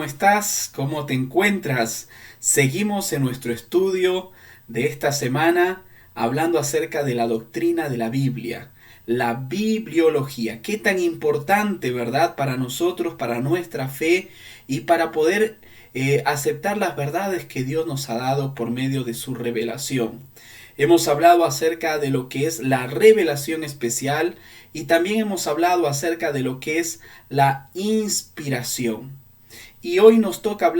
¿cómo estás? ¿Cómo te encuentras? Seguimos en nuestro estudio de esta semana hablando acerca de la doctrina de la Biblia, la bibliología. Qué tan importante, ¿verdad? Para nosotros, para nuestra fe y para poder aceptar las verdades que Dios nos ha dado por medio de su revelación. Hemos hablado acerca de lo que es la revelación especial y también hemos hablado acerca de lo que es la inspiración. Y hoy nos toca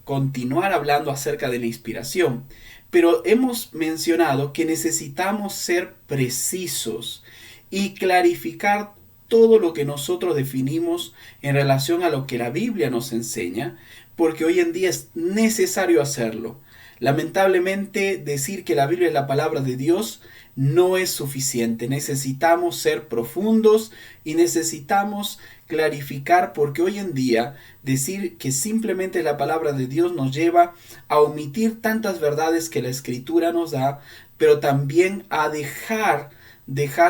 continuar hablando acerca de la inspiración. Pero hemos mencionado que necesitamos ser precisos y clarificar todo lo que nosotros definimos en relación a lo que la Biblia nos enseña, porque hoy en día es necesario hacerlo. Lamentablemente, decir que la Biblia es la palabra de Dios no es suficiente. Necesitamos ser profundos y necesitamos clarificar, porque hoy en día decir que simplemente la palabra de Dios nos lleva a omitir tantas verdades que la Escritura nos da, pero también a dejar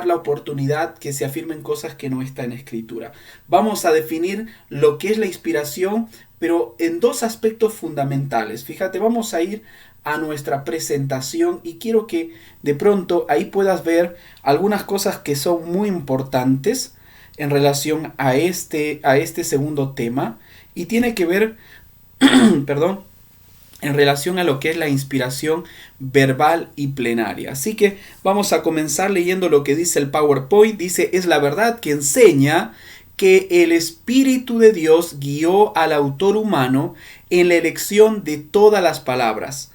la oportunidad que se afirmen cosas que no están en Escritura. Vamos a definir lo que es la inspiración, pero en dos aspectos fundamentales. Fíjate, vamos a ir a nuestra presentación y quiero que de pronto ahí puedas ver algunas cosas que son muy importantes en relación a este segundo tema, y tiene que ver, perdón, en relación a lo que es la inspiración verbal y plenaria. Así que vamos a comenzar leyendo lo que dice el PowerPoint. Dice: es la verdad que enseña que el Espíritu de Dios guió al autor humano en la elección de todas las palabras.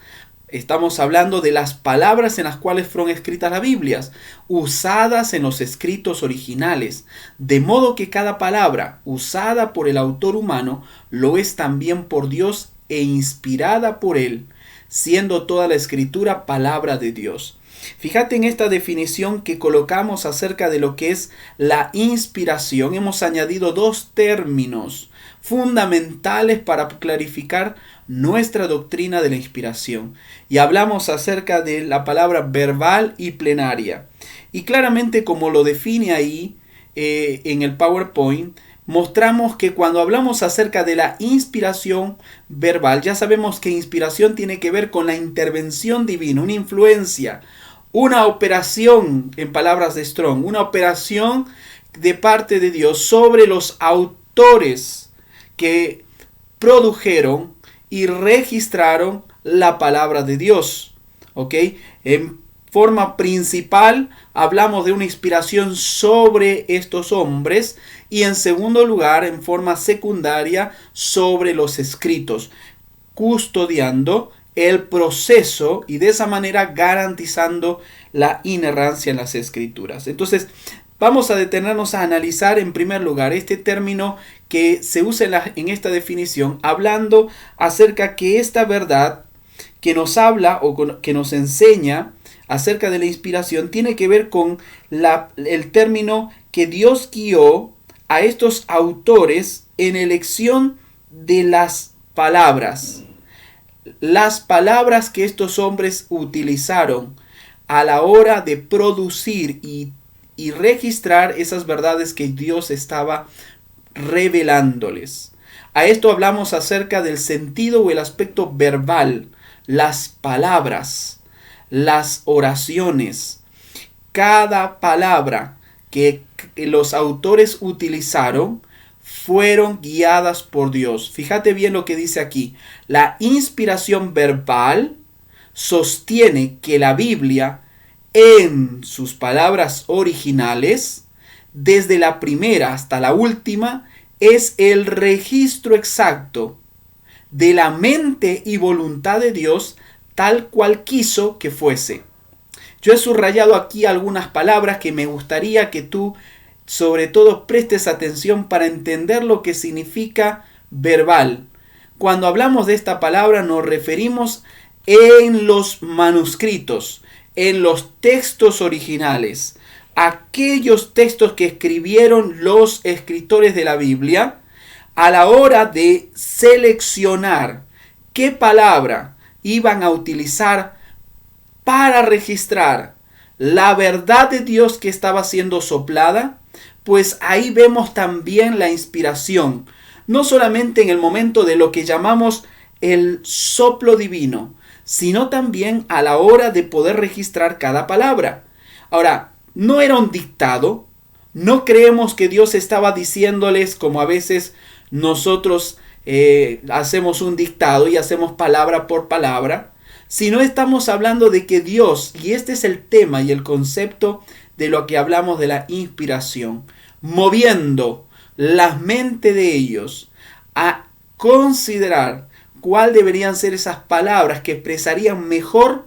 Estamos hablando de las palabras en las cuales fueron escritas las Biblias, usadas en los escritos originales, de modo que cada palabra usada por el autor humano lo es también por Dios e inspirada por él, siendo toda la escritura palabra de Dios. Fíjate en esta definición que colocamos acerca de lo que es la inspiración. Hemos añadido dos términos fundamentales para clarificar nuestra doctrina de la inspiración. Y hablamos acerca de la palabra verbal y plenaria. Y claramente, como lo define ahí en el PowerPoint, mostramos que cuando hablamos acerca de la inspiración verbal, ya sabemos que inspiración tiene que ver con la intervención divina, una influencia, una operación, en palabras de Strong, una operación de parte de Dios sobre los autores que produjeron y registraron la palabra de Dios. ¿Ok? En forma principal hablamos de una inspiración sobre estos hombres, y en segundo lugar, en forma secundaria, sobre los escritos, custodiando el proceso y de esa manera garantizando la inerrancia en las escrituras. Entonces, vamos a detenernos a analizar en primer lugar este término que se usa en esta definición, hablando acerca que esta verdad que nos habla o que nos enseña acerca de la inspiración tiene que ver con el término que Dios guió a estos autores en elección de las palabras. Las palabras que estos hombres utilizaron a la hora de producir y registrar esas verdades que Dios estaba revelándoles. A esto hablamos acerca del sentido o el aspecto verbal, las palabras, las oraciones. Cada palabra que los autores utilizaron fueron guiadas por Dios. Fíjate bien lo que dice aquí. La inspiración verbal sostiene que la Biblia, en sus palabras originales, desde la primera hasta la última, es el registro exacto de la mente y voluntad de Dios, tal cual quiso que fuese. Yo he subrayado aquí algunas palabras que me gustaría que tú sobre todo prestes atención para entender lo que significa verbal. Cuando hablamos de esta palabra nos referimos en los manuscritos, en los textos originales, aquellos textos que escribieron los escritores de la Biblia a la hora de seleccionar qué palabra iban a utilizar para registrar la verdad de Dios que estaba siendo soplada. Pues ahí vemos también la inspiración. no solamente en el momento de lo que llamamos el soplo divino, sino también a la hora de poder registrar cada palabra. Ahora, no era un dictado, no creemos que Dios estaba diciéndoles como a veces nosotros hacemos un dictado y hacemos palabra por palabra, sino estamos hablando de que Dios, y este es el tema y el concepto de lo que hablamos de la inspiración, moviendo la mente de ellos a considerar cuál deberían ser esas palabras que expresarían mejor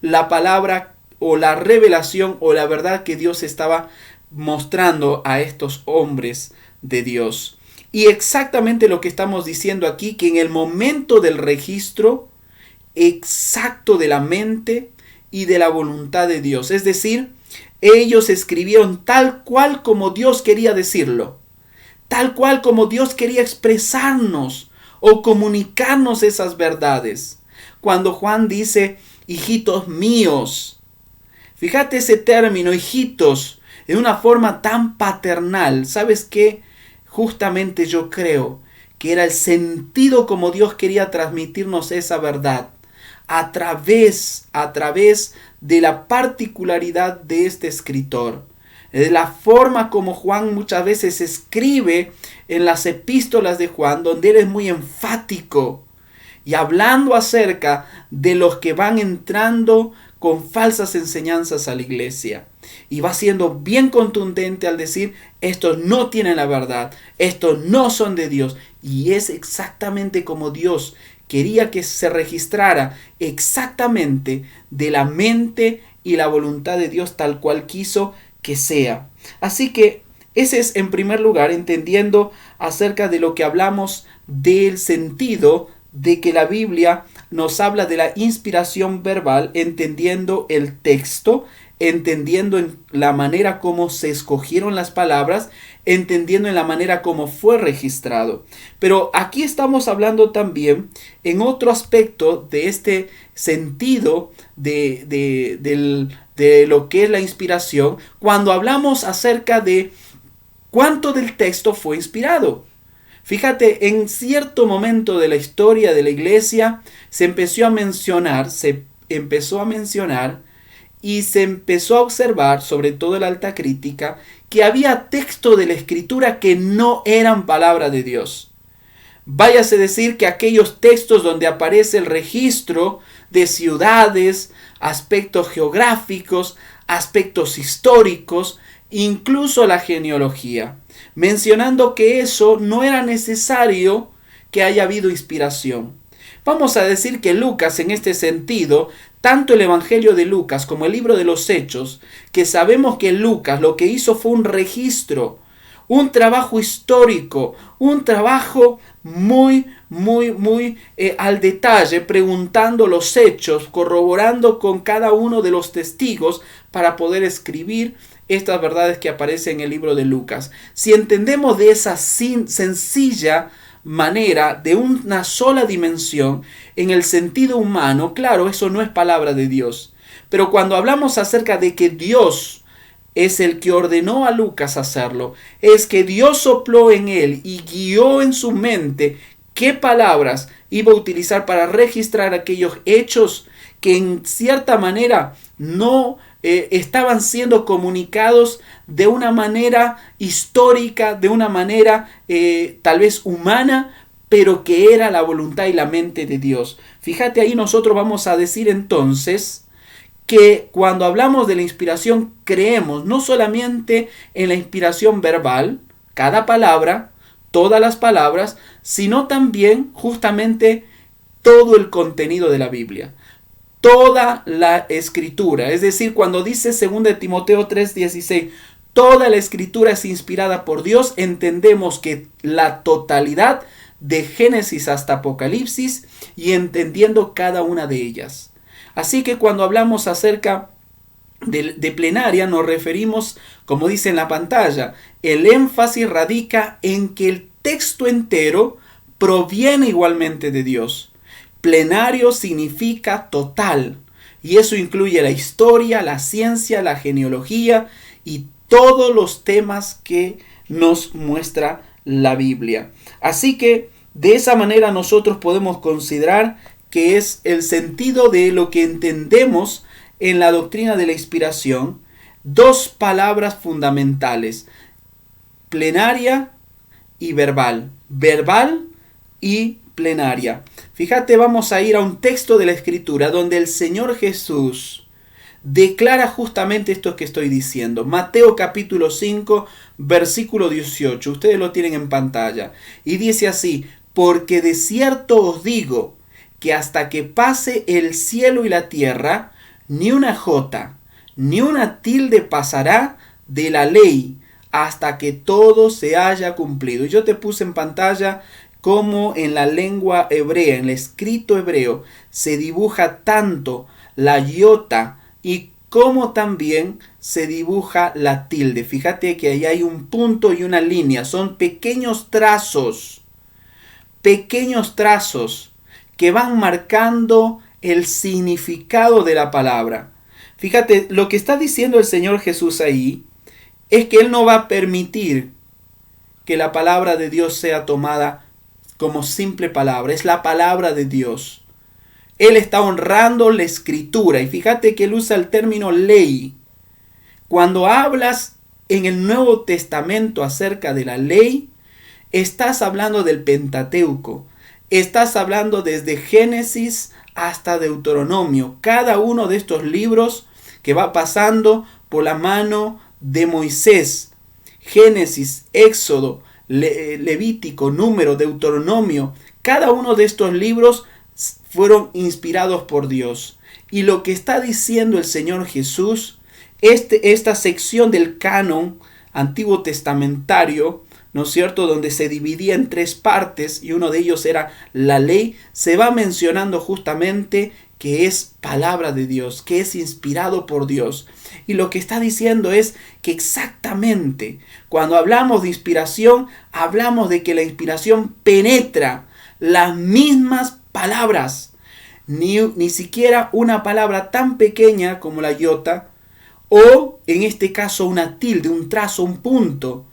la palabra o la revelación o la verdad que Dios estaba mostrando a estos hombres de Dios. Y exactamente lo que estamos diciendo aquí, que en el momento del registro exacto de la mente y de la voluntad de Dios, es decir, ellos escribieron tal cual como Dios quería decirlo, tal cual como Dios quería expresarnos o comunicarnos esas verdades. Cuando Juan dice, hijitos míos, fíjate ese término, hijitos, de una forma tan paternal. ¿Sabes qué? Justamente yo creo que era el sentido como Dios quería transmitirnos esa verdad a través de la particularidad de este escritor, de la forma como Juan muchas veces escribe en las epístolas de Juan, donde él es muy enfático y hablando acerca de los que van entrando con falsas enseñanzas a la iglesia. Y va siendo bien contundente al decir, estos no tienen la verdad, estos no son de Dios. Y es exactamente como Dios quería que se registrara exactamente de la mente y la voluntad de Dios tal cual quiso que sea. Así que ese es en primer lugar entendiendo acerca de lo que hablamos del sentido de que la Biblia nos habla de la inspiración verbal, entendiendo el texto, entendiendo en la manera como se escogieron las palabras, entendiendo en la manera como fue registrado. Pero aquí estamos hablando también en otro aspecto de este sentido de lo que es la inspiración, cuando hablamos acerca de cuánto del texto fue inspirado. Fíjate, en cierto momento de la historia de la iglesia se empezó a mencionar y se empezó a observar, sobre todo en la alta crítica, que había textos de la escritura que no eran palabra de Dios. Váyase decir que aquellos textos donde aparece el registro de ciudades, aspectos geográficos, aspectos históricos, incluso la genealogía, mencionando que eso no era necesario que haya habido inspiración. Vamos a decir que Lucas, en este sentido, tanto el Evangelio de Lucas como el libro de los Hechos, que sabemos que Lucas lo que hizo fue un registro, un trabajo histórico, un trabajo muy al detalle, preguntando los hechos, corroborando con cada uno de los testigos para poder escribir estas verdades que aparecen en el libro de Lucas. Si entendemos de esa sencilla manera, de una sola dimensión, en el sentido humano, claro, eso no es palabra de Dios. Pero cuando hablamos acerca de que Dios es el que ordenó a Lucas hacerlo, es que Dios sopló en él y guió en su mente qué palabras iba a utilizar para registrar aquellos hechos que en cierta manera no estaban siendo comunicados de una manera histórica, de una manera tal vez humana, pero que era la voluntad y la mente de Dios. Fíjate, ahí nosotros vamos a decir entonces que cuando hablamos de la inspiración creemos no solamente en la inspiración verbal, cada palabra, todas las palabras, sino también justamente todo el contenido de la Biblia. Toda la escritura, es decir, cuando dice 2 Timoteo 3:16, toda la escritura es inspirada por Dios, entendemos que la totalidad de Génesis hasta Apocalipsis y entendiendo cada una de ellas. Así que cuando hablamos acerca de plenaria nos referimos, como dice en la pantalla, el énfasis radica en que el texto entero proviene igualmente de Dios. Plenario significa total, y eso incluye la historia, la ciencia, la genealogía y todos los temas que nos muestra la Biblia. Así que de esa manera nosotros podemos considerar que es el sentido de lo que entendemos en la doctrina de la inspiración. Dos palabras fundamentales: plenaria y verbal. Verbal y plenaria. Fíjate, vamos a ir a un texto de la Escritura donde el Señor Jesús declara justamente esto que estoy diciendo. Mateo capítulo 5, versículo 18. Ustedes lo tienen en pantalla. Y dice así: porque de cierto os digo que hasta que pase el cielo y la tierra, ni una jota, ni una tilde pasará de la ley hasta que todo se haya cumplido. Y yo te puse en pantalla cómo en la lengua hebrea, en el escrito hebreo, se dibuja tanto la iota y cómo también se dibuja la tilde. Fíjate que ahí hay un punto y una línea. Son pequeños trazos que van marcando el significado de la palabra. Fíjate, lo que está diciendo el Señor Jesús ahí es que Él no va a permitir que la palabra de Dios sea tomada como simple palabra. Es la palabra de Dios. Él está honrando la Escritura. Y fíjate que Él usa el término ley. Cuando hablas en el Nuevo Testamento acerca de la ley, estás hablando del Pentateuco. Estás hablando desde Génesis hasta Deuteronomio. Cada uno de estos libros que va pasando por la mano de Moisés. Génesis, Éxodo, Levítico, Número, Deuteronomio. Cada uno de estos libros fueron inspirados por Dios. Y lo que está diciendo el Señor Jesús, esta sección del canon antiguo testamentario, ¿no es cierto?, donde se dividía en tres partes y uno de ellos era la ley, se va mencionando justamente que es palabra de Dios, que es inspirado por Dios. Y lo que está diciendo es que exactamente cuando hablamos de inspiración, hablamos de que la inspiración penetra las mismas palabras. Ni siquiera una palabra tan pequeña como la iota, o en este caso una tilde, un trazo, un punto,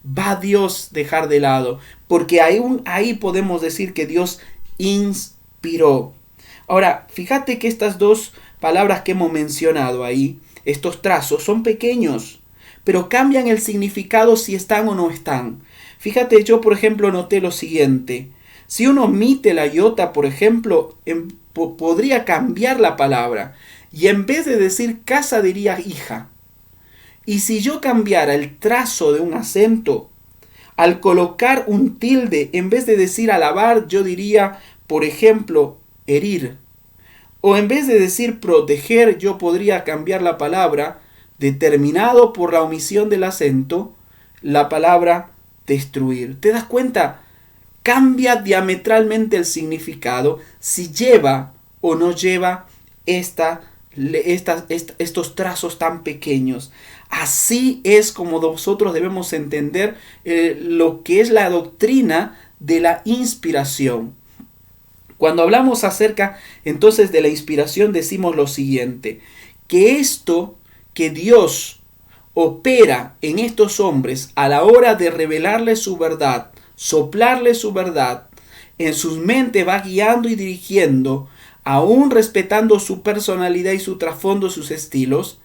va a Dios dejar de lado, porque ahí podemos decir que Dios inspiró. Ahora, fíjate que estas dos palabras que hemos mencionado ahí, estos trazos, son pequeños, pero cambian el significado si están o no están. Fíjate, yo por ejemplo noté lo siguiente: si uno omite la iota, por ejemplo, podría cambiar la palabra, y en vez de decir casa diría hija. Y si yo cambiara el trazo de un acento, al colocar un tilde, en vez de decir alabar, yo diría, por ejemplo, herir. O en vez de decir proteger, yo podría cambiar la palabra, determinado por la omisión del acento, la palabra destruir. ¿Te das cuenta? Cambia diametralmente el significado si lleva o no lleva estos trazos tan pequeños. Así es como nosotros debemos entender lo que es la doctrina de la inspiración. Cuando hablamos acerca entonces de la inspiración, decimos lo siguiente: que esto que Dios opera en estos hombres a la hora de revelarles su verdad, soplarles su verdad, en sus mentes va guiando y dirigiendo, aún respetando su personalidad y su trasfondo, sus estilos,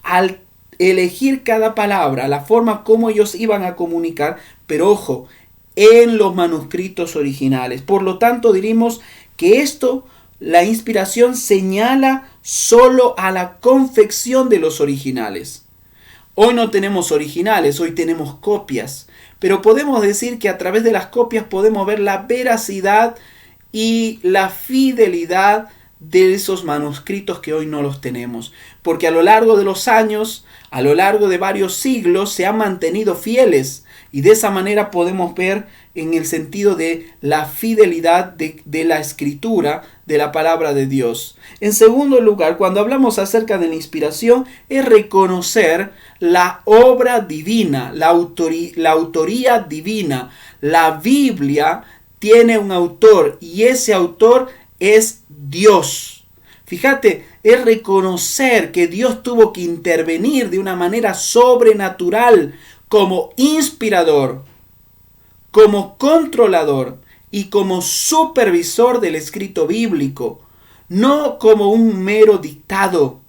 al elegir cada palabra, la forma como ellos iban a comunicar, pero ojo, en los manuscritos originales. Por lo tanto, diríamos que esto, la inspiración señala solo a la confección de los originales. Hoy no tenemos originales, hoy tenemos copias, pero podemos decir que a través de las copias podemos ver la veracidad y la fidelidad de esos manuscritos que hoy no los tenemos, porque a lo largo de los años, a lo largo de varios siglos, se han mantenido fieles, y de esa manera podemos ver en el sentido de la fidelidad de la escritura, de la palabra de Dios. En segundo lugar, cuando hablamos acerca de la inspiración, es reconocer la obra divina, la autoría divina. La Biblia tiene un autor y ese autor es Dios. Fíjate, es reconocer que Dios tuvo que intervenir de una manera sobrenatural como inspirador, como controlador y como supervisor del escrito bíblico, no como un mero dictado.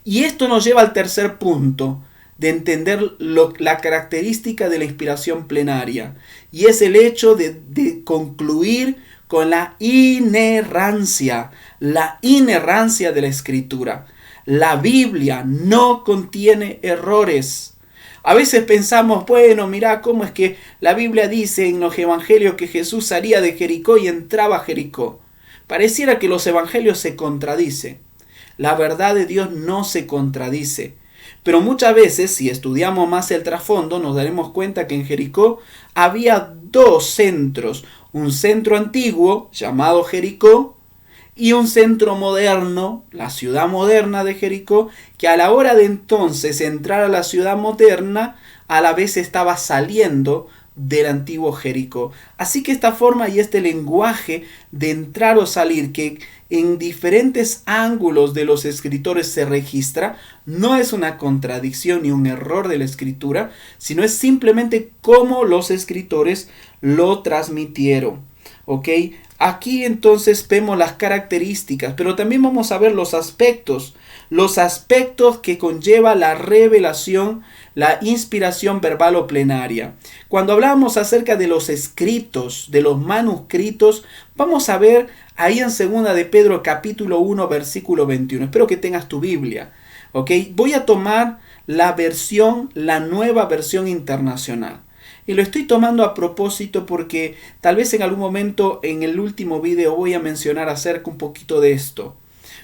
Y esto nos lleva al tercer punto de entender la característica de la inspiración plenaria, y es el hecho de concluir con la inerrancia de la Escritura. La Biblia no contiene errores. A veces pensamos, bueno, mira cómo es que la Biblia dice en los evangelios que Jesús salía de Jericó y entraba a Jericó. Pareciera que los evangelios se contradicen. La verdad de Dios no se contradice. Pero muchas veces, si estudiamos más el trasfondo, nos daremos cuenta que en Jericó había dos centros. Un centro antiguo, llamado Jericó, y un centro moderno, la ciudad moderna de Jericó, que a la hora de entonces entrar a la ciudad moderna, a la vez estaba saliendo del antiguo Jericó. Así que esta forma y este lenguaje de entrar o salir, que en diferentes ángulos de los escritores se registra, no es una contradicción ni un error de la escritura, sino es simplemente cómo los escritores lo transmitieron. ¿Ok? Aquí entonces vemos las características, pero también vamos a ver los aspectos que conlleva la revelación, la inspiración verbal o plenaria. Cuando hablamos acerca de los escritos, de los manuscritos, vamos a ver ahí en 2 de Pedro capítulo 1 versículo 21. Espero que tengas tu Biblia. ¿Ok? Voy a tomar la nueva versión internacional. Y lo estoy tomando a propósito porque tal vez en algún momento en el último video voy a mencionar acerca un poquito de esto.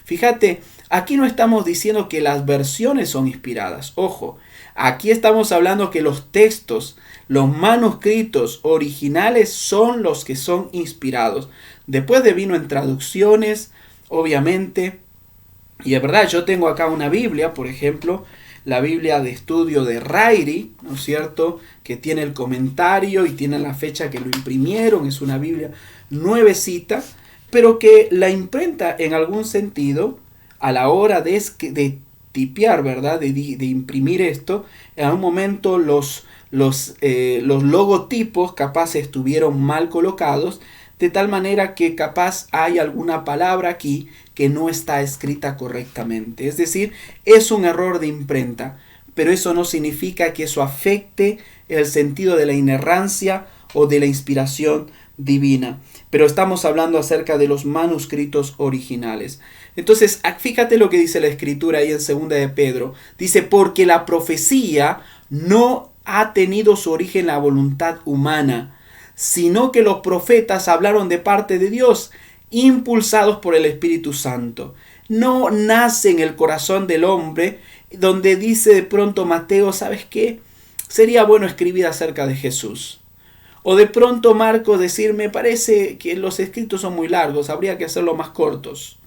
Fíjate, aquí no estamos diciendo que las versiones son inspiradas. Ojo, aquí estamos hablando que los textos, los manuscritos originales son los que son inspirados. Después vino en traducciones, obviamente. Y es verdad, yo tengo acá una Biblia, por ejemplo, la Biblia de estudio de Ryrie, ¿no es cierto?, que tiene el comentario y tiene la fecha que lo imprimieron. Es una Biblia nuevecita, pero que la imprenta en algún sentido, a la hora de tipear, ¿verdad?, de imprimir esto, en algún momento los logotipos capaz estuvieron mal colocados, de tal manera que capaz hay alguna palabra aquí que no está escrita correctamente. Es decir, es un error de imprenta, pero eso no significa que eso afecte el sentido de la inerrancia o de la inspiración divina. Pero estamos hablando acerca de los manuscritos originales. Entonces, fíjate lo que dice la escritura ahí en 2 de Pedro. Dice, porque la profecía no ha tenido su origen en la voluntad humana, sino que los profetas hablaron de parte de Dios, impulsados por el Espíritu Santo. No nace en el corazón del hombre, donde dice de pronto Mateo, ¿sabes qué? Sería bueno escribir acerca de Jesús. O de pronto Marcos decir, me parece que los escritos son muy largos, habría que hacerlos más cortos.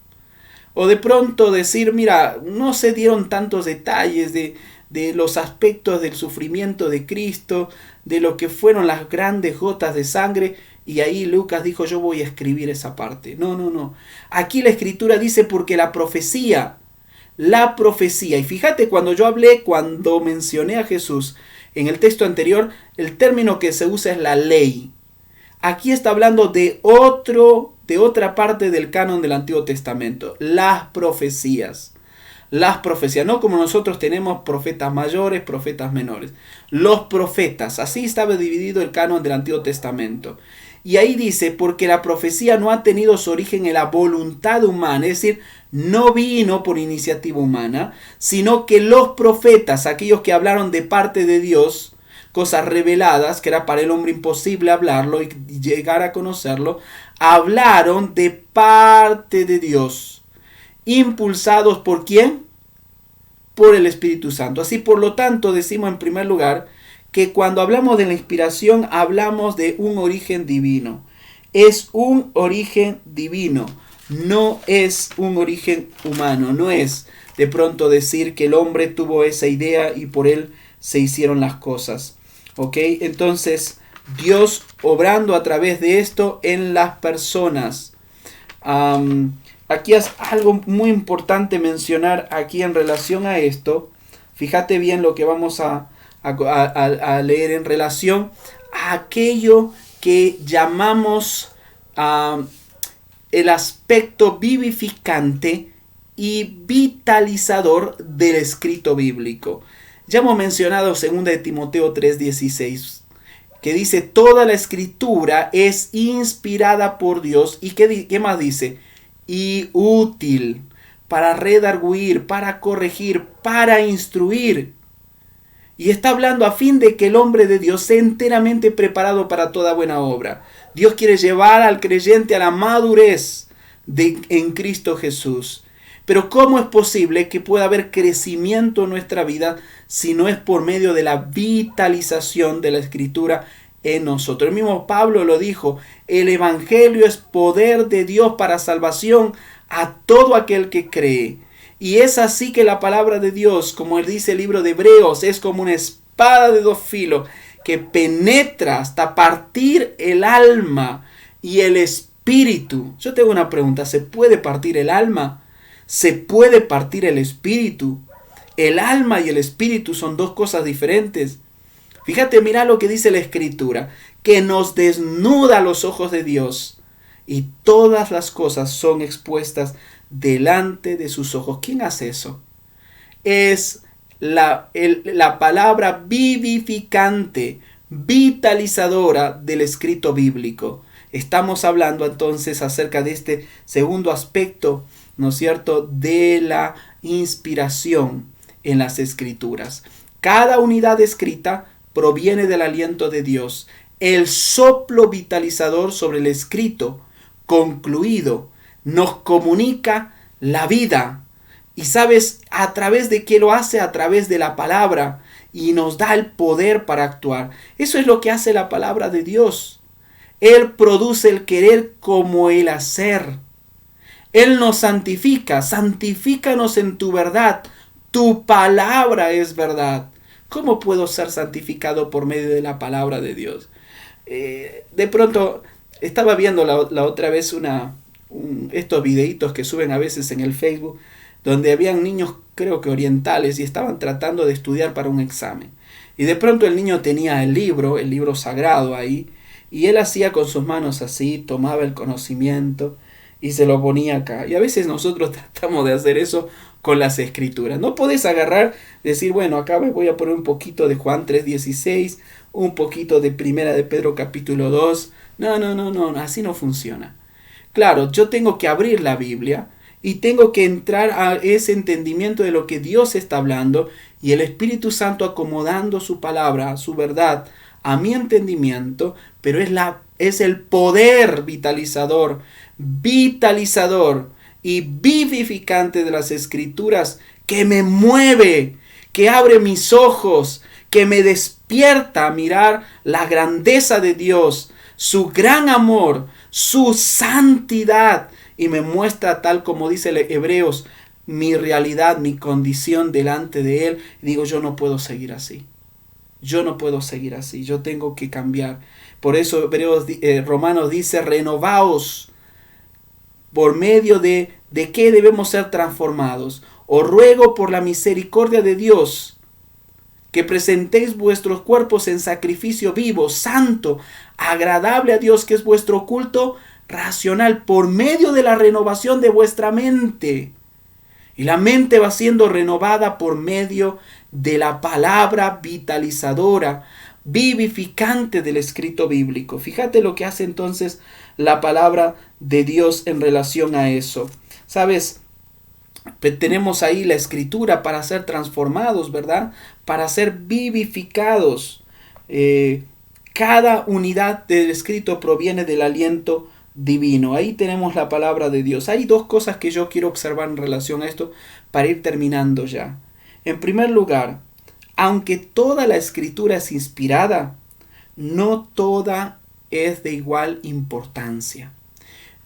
O de pronto decir, mira, no se dieron tantos detalles de los aspectos del sufrimiento de Cristo, de lo que fueron las grandes gotas de sangre, y ahí Lucas dijo, yo voy a escribir esa parte. No. Aquí la escritura dice porque la profecía, y fíjate cuando mencioné a Jesús en el texto anterior, el término que se usa es la ley. Aquí está hablando de otra parte del canon del Antiguo Testamento, las profecías. Las profecías, no como nosotros tenemos profetas mayores, profetas menores. Los profetas, así estaba dividido el canon del Antiguo Testamento. Y ahí dice, porque la profecía no ha tenido su origen en la voluntad humana, es decir, no vino por iniciativa humana, sino que los profetas, aquellos que hablaron de parte de Dios, cosas reveladas, que era para el hombre imposible hablarlo y llegar a conocerlo, hablaron de parte de Dios. ¿Impulsados por quién? Por el Espíritu Santo. Así, por lo tanto, decimos en primer lugar que cuando hablamos de la inspiración, hablamos de un origen divino. Es un origen divino, no es un origen humano. No es de pronto decir que el hombre tuvo esa idea y por él se hicieron las cosas. ¿Ok? Entonces, Dios obrando a través de esto en las personas. Aquí es algo muy importante mencionar aquí en relación a esto. Fíjate bien lo que vamos a leer en relación aquello que llamamos el aspecto vivificante y vitalizador del escrito bíblico. Ya hemos mencionado 2 de Timoteo 3:16, que dice: toda la escritura es inspirada por Dios. ¿Y qué más dice? Y útil para redarguir, para corregir, para instruir. Y está hablando a fin de que el hombre de Dios sea enteramente preparado para toda buena obra. Dios quiere llevar al creyente a la madurez en Cristo Jesús. Pero ¿cómo es posible que pueda haber crecimiento en nuestra vida si no es por medio de la vitalización de la Escritura en nosotros? El mismo Pablo lo dijo: el Evangelio es poder de Dios para salvación a todo aquel que cree. Y es así que la palabra de Dios, como él dice el libro de Hebreos, es como una espada de dos filos que penetra hasta partir el alma y el espíritu. Yo tengo una pregunta: ¿se puede partir el alma? ¿Se puede partir el espíritu? El alma y el espíritu son dos cosas diferentes. Fíjate, mira lo que dice la Escritura, que nos desnuda los ojos de Dios y todas las cosas son expuestas delante de sus ojos. ¿Quién hace eso? Es la palabra vivificante, vitalizadora del escrito bíblico. Estamos hablando entonces acerca de este segundo aspecto, ¿no es cierto?, de la inspiración en las Escrituras. Cada unidad escrita proviene del aliento de Dios, el soplo vitalizador sobre el escrito concluido nos comunica la vida. ¿Y sabes a través de qué lo hace? A través de la palabra, y nos da el poder para actuar. Eso es lo que hace la palabra de Dios. Él produce el querer como el hacer. Él nos santifica. Santifícanos en tu verdad. Tu palabra es verdad. ¿Cómo puedo ser santificado por medio de la palabra de Dios? De pronto estaba viendo la otra vez estos videitos que suben a veces en el Facebook, donde habían niños, creo que orientales, y estaban tratando de estudiar para un examen. Y de pronto el niño tenía el libro sagrado ahí, y él hacía con sus manos así, tomaba el conocimiento y se lo ponía acá. Y a veces nosotros tratamos de hacer eso con las Escrituras. No podés agarrar, decir, bueno, acá me voy a poner un poquito de Juan 3:16, un poquito de Primera de Pedro capítulo 2. No, así no funciona. Claro, yo tengo que abrir la Biblia y tengo que entrar a ese entendimiento de lo que Dios está hablando, y el Espíritu Santo acomodando su palabra, su verdad, a mi entendimiento, pero es el poder vitalizador y vivificante de las Escrituras que me mueve, que abre mis ojos, que me despierta a mirar la grandeza de Dios, su gran amor, su santidad, y me muestra, tal como dice Hebreos, mi realidad, mi condición delante de Él. Y digo, yo no puedo seguir así. Yo tengo que cambiar. Por eso Romanos dice: renovaos. ¿Por medio de qué debemos ser transformados? Os ruego por la misericordia de Dios que presentéis vuestros cuerpos en sacrificio vivo, santo, agradable a Dios, que es vuestro culto racional, por medio de la renovación de vuestra mente. Y la mente va siendo renovada por medio de la palabra vitalizadora, vivificante del escrito bíblico. Fíjate lo que hace entonces la palabra de Dios en relación a eso. ¿Sabes? Tenemos ahí la Escritura para ser transformados, ¿verdad? Para ser vivificados. Cada unidad del escrito proviene del aliento divino. Ahí tenemos la palabra de Dios. Hay dos cosas que yo quiero observar en relación a esto para ir terminando ya. En primer lugar, aunque toda la Escritura es inspirada, no toda es de igual importancia.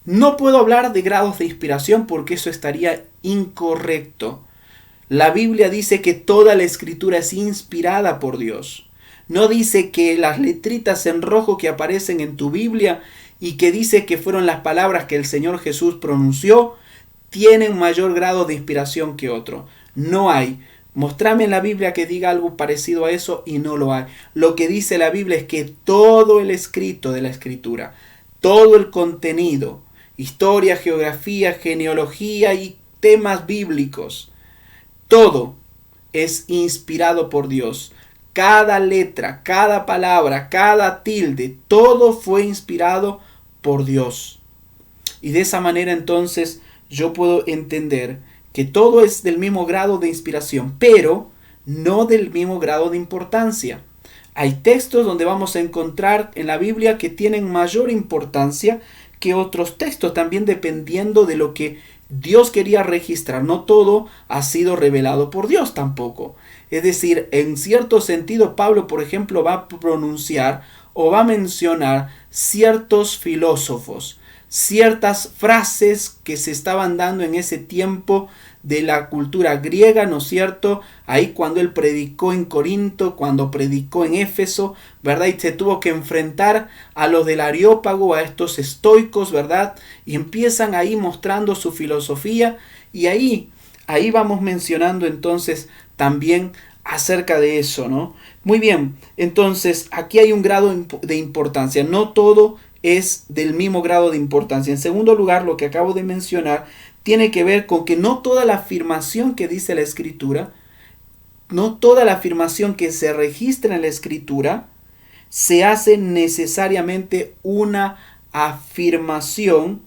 No puedo hablar de grados de inspiración porque eso estaría incorrecto. La Biblia dice que toda la Escritura es inspirada por Dios. No dice que las letritas en rojo que aparecen en tu Biblia y que dice que fueron las palabras que el Señor Jesús pronunció tienen mayor grado de inspiración que otro. No hay. Mostrame en la Biblia que diga algo parecido a eso y no lo hay. Lo que dice la Biblia es que todo el escrito de la Escritura, todo el contenido, historia, geografía, genealogía y temas bíblicos, todo es inspirado por Dios. Cada letra, cada palabra, cada tilde, todo fue inspirado por Dios. Y de esa manera entonces yo puedo entender que todo es del mismo grado de inspiración, pero no del mismo grado de importancia. Hay textos donde vamos a encontrar en la Biblia que tienen mayor importancia que otros textos, también dependiendo de lo que Dios quería registrar. No todo ha sido revelado por Dios tampoco. Es decir, en cierto sentido, Pablo, por ejemplo, va a pronunciar o va a mencionar ciertos filósofos, ciertas frases que se estaban dando en ese tiempo de la cultura griega, ¿no es cierto? Ahí cuando él predicó en Corinto, cuando predicó en Éfeso, ¿verdad? Y se tuvo que enfrentar a los del Areópago, a estos estoicos, ¿verdad? Y empiezan ahí mostrando su filosofía y ahí vamos mencionando entonces también acerca de eso, ¿no? Muy bien, entonces aquí hay un grado de importancia, no todo es del mismo grado de importancia. En segundo lugar, lo que acabo de mencionar tiene que ver con que no toda la afirmación que dice la Escritura, no toda la afirmación que se registra en la Escritura, se hace necesariamente una afirmación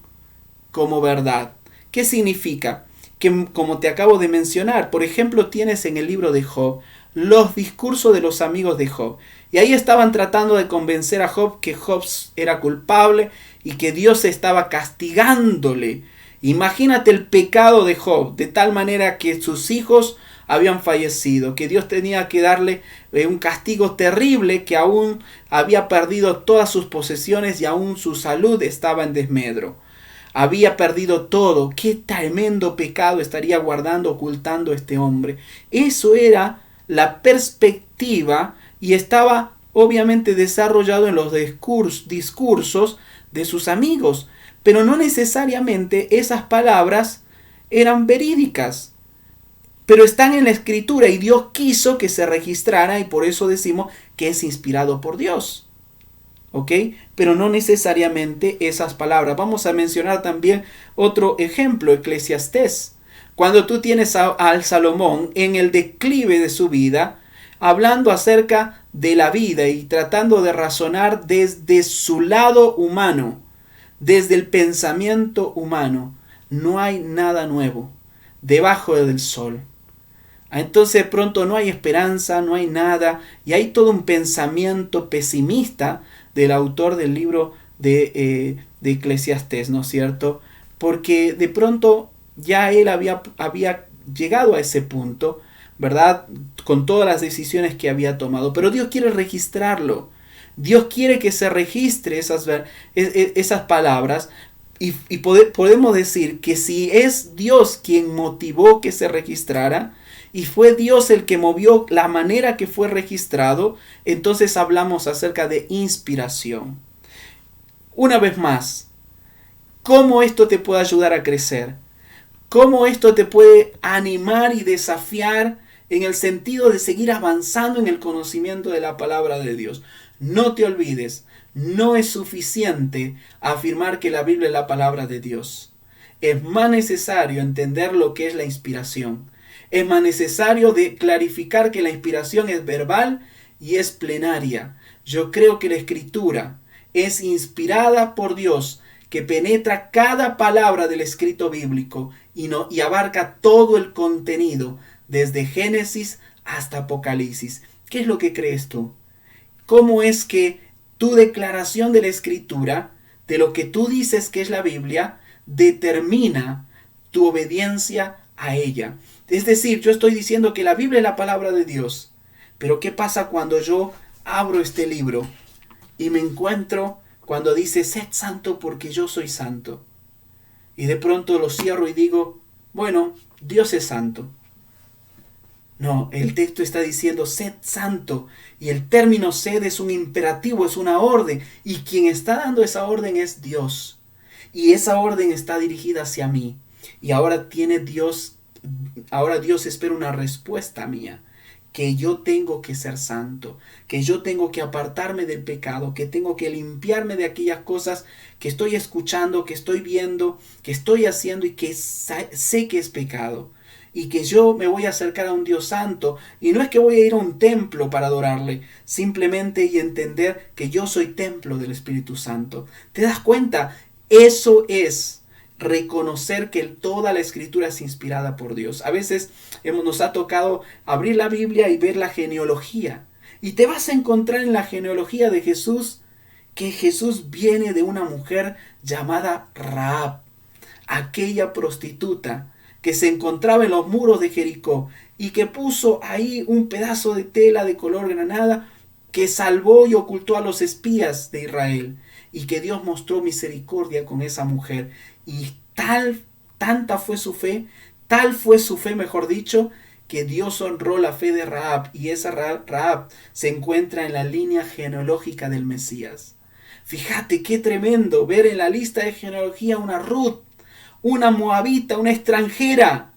como verdad. ¿Qué significa? Que como te acabo de mencionar, por ejemplo, tienes en el libro de Job los discursos de los amigos de Job. Y ahí estaban tratando de convencer a Job que Job era culpable y que Dios estaba castigándole. Imagínate el pecado de Job, de tal manera que sus hijos habían fallecido, que Dios tenía que darle un castigo terrible, que aún había perdido todas sus posesiones y aún su salud estaba en desmedro. Había perdido todo. Qué tremendo pecado estaría guardando, ocultando este hombre. Eso era la perspectiva y estaba obviamente desarrollado en los discursos de sus amigos. Pero no necesariamente esas palabras eran verídicas. Pero están en la Escritura y Dios quiso que se registrara y por eso decimos que es inspirado por Dios. ¿Ok? Pero no necesariamente esas palabras. Vamos a mencionar también otro ejemplo, Eclesiastés. Cuando tú tienes al Salomón en el declive de su vida, hablando acerca de la vida y tratando de razonar desde su lado humano, desde el pensamiento humano, no hay nada nuevo debajo del sol. Entonces de pronto no hay esperanza, no hay nada, y hay todo un pensamiento pesimista del autor del libro de Eclesiastés, ¿no es cierto? Porque de pronto ya él había llegado a ese punto, ¿verdad? Con todas las decisiones que había tomado, pero Dios quiere registrarlo. Dios quiere que se registre esas palabras y podemos decir que si es Dios quien motivó que se registrara y fue Dios el que movió la manera que fue registrado, entonces hablamos acerca de inspiración. Una vez más, ¿cómo esto te puede ayudar a crecer? ¿Cómo esto te puede animar y desafiar en el sentido de seguir avanzando en el conocimiento de la palabra de Dios? No te olvides, no es suficiente afirmar que la Biblia es la palabra de Dios. Es más necesario entender lo que es la inspiración. Es más necesario clarificar que la inspiración es verbal y es plenaria. Yo creo que la Escritura es inspirada por Dios, que penetra cada palabra del escrito bíblico y abarca todo el contenido, desde Génesis hasta Apocalipsis. ¿Qué es lo que crees tú? ¿Cómo es que tu declaración de la Escritura, de lo que tú dices que es la Biblia, determina tu obediencia a ella? Es decir, yo estoy diciendo que la Biblia es la palabra de Dios, pero ¿qué pasa cuando yo abro este libro y me encuentro cuando dice, sed santo porque yo soy santo? Y de pronto lo cierro y digo, bueno, Dios es santo. No, el texto está diciendo sed santo y el término sed es un imperativo, es una orden y quien está dando esa orden es Dios y esa orden está dirigida hacia mí y ahora tiene Dios ahora Dios espera una respuesta mía, que yo tengo que ser santo, que yo tengo que apartarme del pecado, que tengo que limpiarme de aquellas cosas que estoy escuchando, que estoy viendo, que estoy haciendo y que sé que es pecado. Y que yo me voy a acercar a un Dios santo, y no es que voy a ir a un templo para adorarle, simplemente y entender que yo soy templo del Espíritu Santo. ¿Te das cuenta? Eso es reconocer que toda la escritura es inspirada por Dios. A veces nos ha tocado abrir la Biblia y ver la genealogía. Y te vas a encontrar en la genealogía de Jesús que Jesús viene de una mujer llamada Rahab, aquella prostituta que se encontraba en los muros de Jericó y que puso ahí un pedazo de tela de color granada que salvó y ocultó a los espías de Israel, y que Dios mostró misericordia con esa mujer. Y tanta fue su fe, tal fue su fe, mejor dicho, que Dios honró la fe de Rahab, y esa Rahab se encuentra en la línea genealógica del Mesías. Fíjate qué tremendo ver en la lista de genealogía una Ruth, una moabita, una extranjera,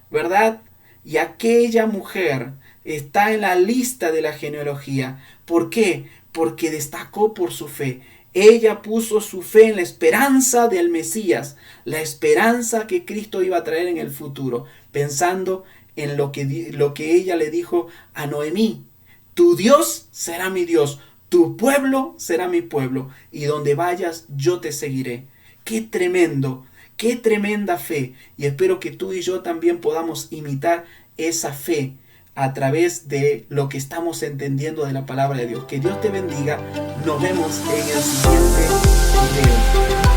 ¿verdad? Y aquella mujer está en la lista de la genealogía. ¿Por qué? Porque destacó por su fe. Ella puso su fe en la esperanza del Mesías, la esperanza que Cristo iba a traer en el futuro, pensando en lo que ella le dijo a Noemí: tu Dios será mi Dios, tu pueblo será mi pueblo, y donde vayas yo te seguiré. ¡Qué tremendo! ¡Qué tremenda fe! Y espero que tú y yo también podamos imitar esa fe a través de lo que estamos entendiendo de la palabra de Dios. Que Dios te bendiga. Nos vemos en el siguiente video.